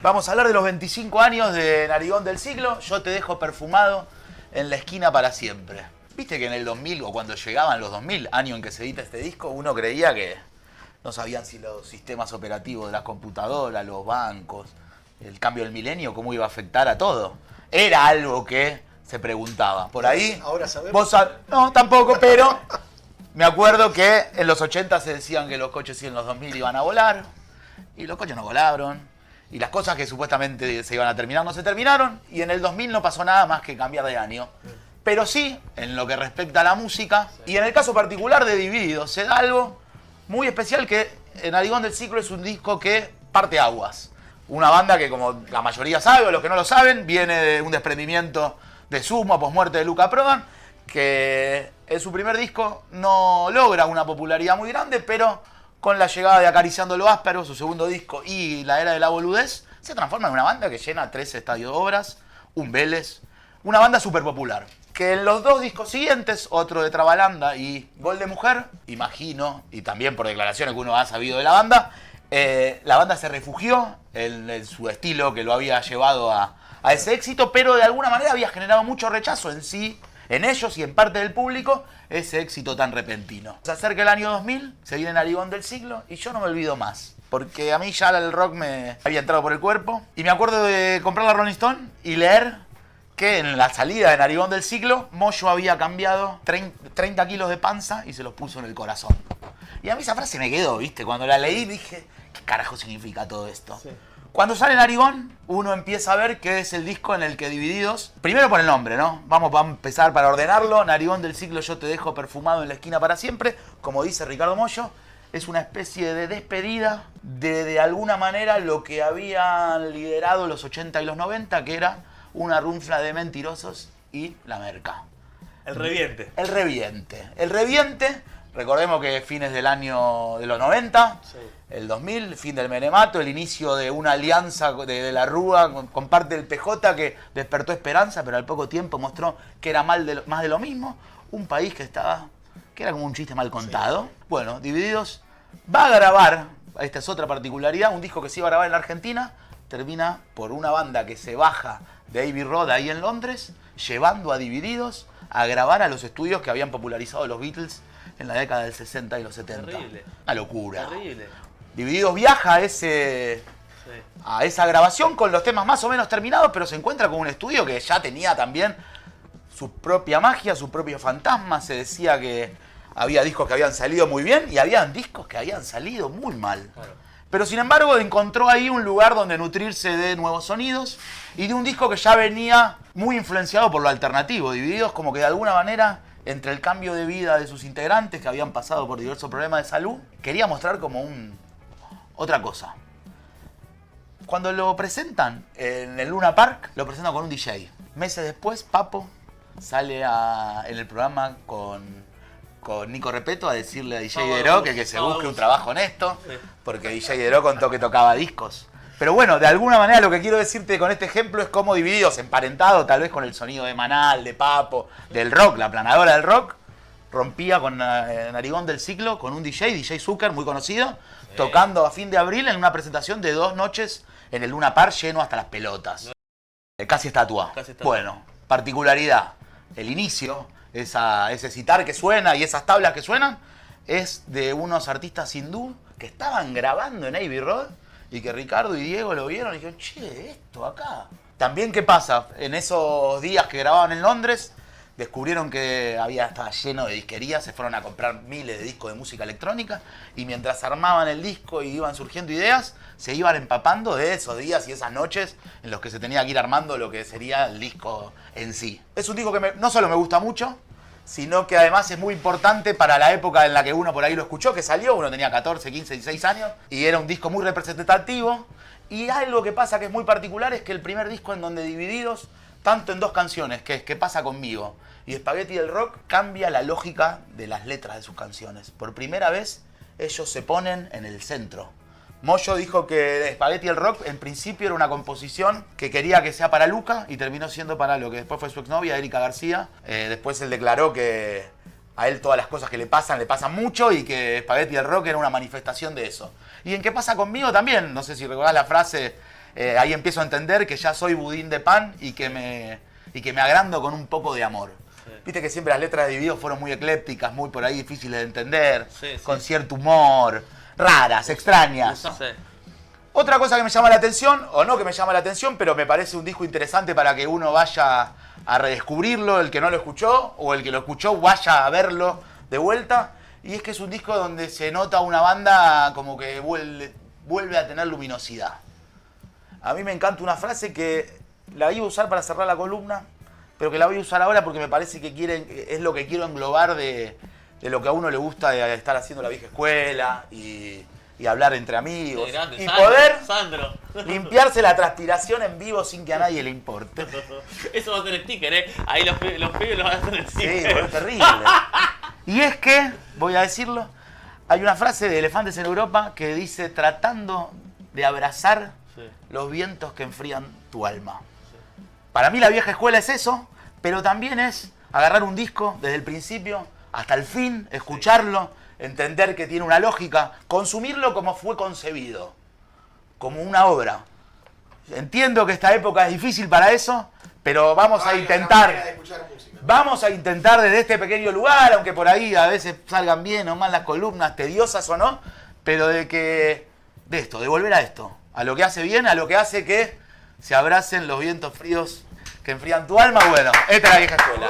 Vamos a hablar de los 25 años de Narigón del Siglo. Yo te dejo perfumado en la esquina para siempre. Viste que en el 2000, o cuando llegaban los 2000, año en que se edita este disco, uno creía que no sabían si los sistemas operativos de las computadoras, los bancos, el cambio del milenio, cómo iba a afectar a todo. Era algo que se preguntaba. Por ahí... Ahora sabemos. No, tampoco, pero me acuerdo que en los 80 se decían que los coches en los 2000 iban a volar, y los coches no volaron. Y las cosas que supuestamente se iban a terminar no se terminaron. Y en el 2000 no pasó nada más que cambiar de año. Pero sí, en lo que respecta a la música, y en el caso particular de Divididos, se da algo muy especial que Narigón del Siglo es un disco que parte aguas. Una banda que, como la mayoría sabe, o los que no lo saben, viene de un desprendimiento de Sumo, posmuerte de Luca Prodan, que en su primer disco no logra una popularidad muy grande, pero con la llegada de Acariciando lo Áspero, su segundo disco, y La Era de la Boludez, se transforma en una banda que llena 13 estadios de obras, un Vélez, una banda súper popular. Que en los dos discos siguientes, otro de Trabalanda y Gol de Mujer, imagino, y también por declaraciones que uno ha sabido de la banda se refugió en su estilo que lo había llevado a ese éxito, pero de alguna manera había generado mucho rechazo en sí, en ellos y en parte del público, ese éxito tan repentino. Se acerca el año 2000, se viene Narigón del Siglo, y yo no me olvido más. Porque a mí ya el rock me había entrado por el cuerpo. Y me acuerdo de comprar la Rolling Stone y leer que en la salida de Narigón del Siglo, Moyo había cambiado 30 kilos de panza y se los puso en el corazón. Y a mí esa frase me quedó, ¿viste? Cuando la leí dije, ¿qué carajo significa todo esto? Sí. Cuando sale Narigón, uno empieza a ver que es el disco en el que Divididos... Primero por el nombre, ¿no? Vamos a empezar para ordenarlo. Narigón del Siglo, yo te dejo perfumado en la esquina para siempre. Como dice Ricardo Mollo, es una especie de despedida de alguna manera lo que habían liderado los 80 y los 90, que era una runfla de Mentirosos y La Merca. El Reviente. El Reviente. El Reviente, recordemos que fines del año de los 90... Sí. El 2000, fin del Menemato, el inicio de una alianza de la Rúa con parte del PJ que despertó esperanza, pero al poco tiempo mostró que era más de lo mismo. Un país que era como un chiste mal contado. Sí. Bueno, Divididos va a grabar, esta es otra particularidad, un disco que se iba a grabar en la Argentina, termina por una banda que se baja de Abbey Road ahí en Londres, llevando a Divididos a grabar a los estudios que habían popularizado los Beatles en la década del 60 y los 70. Terrible. Una locura. Terrible. Divididos viaja a esa grabación con los temas más o menos terminados, pero se encuentra con un estudio que ya tenía también su propia magia, su propio fantasma. Se decía que había discos que habían salido muy bien y habían discos que habían salido muy mal. Claro. Pero sin embargo encontró ahí un lugar donde nutrirse de nuevos sonidos y de un disco que ya venía muy influenciado por lo alternativo. Divididos como que de alguna manera, entre el cambio de vida de sus integrantes que habían pasado por diversos problemas de salud, quería mostrar como otra cosa. Cuando lo presentan en el Luna Park, lo presentan con un DJ. Meses después, Papo sale en el programa con Nico Repeto a decirle a DJ Deró que se busque un trabajo honesto, porque DJ Deró contó que tocaba discos. Pero bueno, de alguna manera lo que quiero decirte con este ejemplo es cómo Divididos, emparentado tal vez con el sonido de Manal, de Papo, del rock, la planadora del rock, rompía con Narigón del Siglo con un DJ Zucker, muy conocido, tocando a fin de abril en una presentación de 2 noches en el Luna Park lleno hasta las pelotas. Casi estatua. Bueno, particularidad. El inicio, ese sitar que suena y esas tablas que suenan, es de unos artistas hindú que estaban grabando en Abbey Road y que Ricardo y Diego lo vieron y dijeron, che, esto acá. También, ¿qué pasa? En esos días que grababan en Londres, descubrieron que estaba lleno de disquerías, se fueron a comprar miles de discos de música electrónica y mientras armaban el disco y iban surgiendo ideas, se iban empapando de esos días y esas noches en los que se tenía que ir armando lo que sería el disco en sí. Es un disco que no solo me gusta mucho, sino que además es muy importante para la época en la que uno por ahí lo escuchó, que salió, uno tenía 14, 15, 16 años, y era un disco muy representativo. Y algo que pasa que es muy particular es que el primer disco en donde Divididos, tanto en 2 canciones, que es ¿Qué pasa conmigo? Y Spaghetti del Rock, cambia la lógica de las letras de sus canciones. Por primera vez, ellos se ponen en el centro. Moyo dijo que Spaghetti del Rock en principio era una composición que quería que sea para Luca y terminó siendo para lo que después fue su exnovia, Erika García. Después él declaró que a él todas las cosas que le pasan mucho y que Spaghetti del Rock era una manifestación de eso. Y en ¿Qué pasa conmigo? También, no sé si recordás la frase ahí empiezo a entender que ya soy budín de pan y que me agrando con un poco de amor. Sí. Viste que siempre las letras de Divididos fueron muy eclépticas, muy por ahí difíciles de entender, con cierto humor, raras, extrañas. Sí. Otra cosa que me llama la atención, o no que me llama la atención, pero me parece un disco interesante para que uno vaya a redescubrirlo, el que no lo escuchó, o el que lo escuchó vaya a verlo de vuelta. Y es que es un disco donde se nota una banda como que vuelve a tener luminosidad. A mí me encanta una frase que la iba a usar para cerrar la columna, pero que la voy a usar ahora porque me parece que es lo que quiero englobar de lo que a uno le gusta de estar haciendo la vieja escuela y hablar entre amigos. Y poder limpiarse la transpiración en vivo sin que a nadie le importe. Eso va a ser sticker, ¿eh? Ahí los pibes los van a hacer sticker. Sí, es terrible. Y es que, voy a decirlo, hay una frase de Elefantes en Europa que dice: tratando de abrazar los vientos que enfrían tu alma. Para mí la vieja escuela es eso, pero también es agarrar un disco desde el principio hasta el fin, escucharlo, entender que tiene una lógica, consumirlo como fue concebido, como una obra. Entiendo que esta época es difícil para eso, pero vamos a intentar desde este pequeño lugar, aunque por ahí a veces salgan bien o mal las columnas, tediosas o no, pero de volver a esto, a lo que hace bien, a lo que hace que se abracen los vientos fríos que enfrían tu alma. Bueno, esta es la vieja escuela.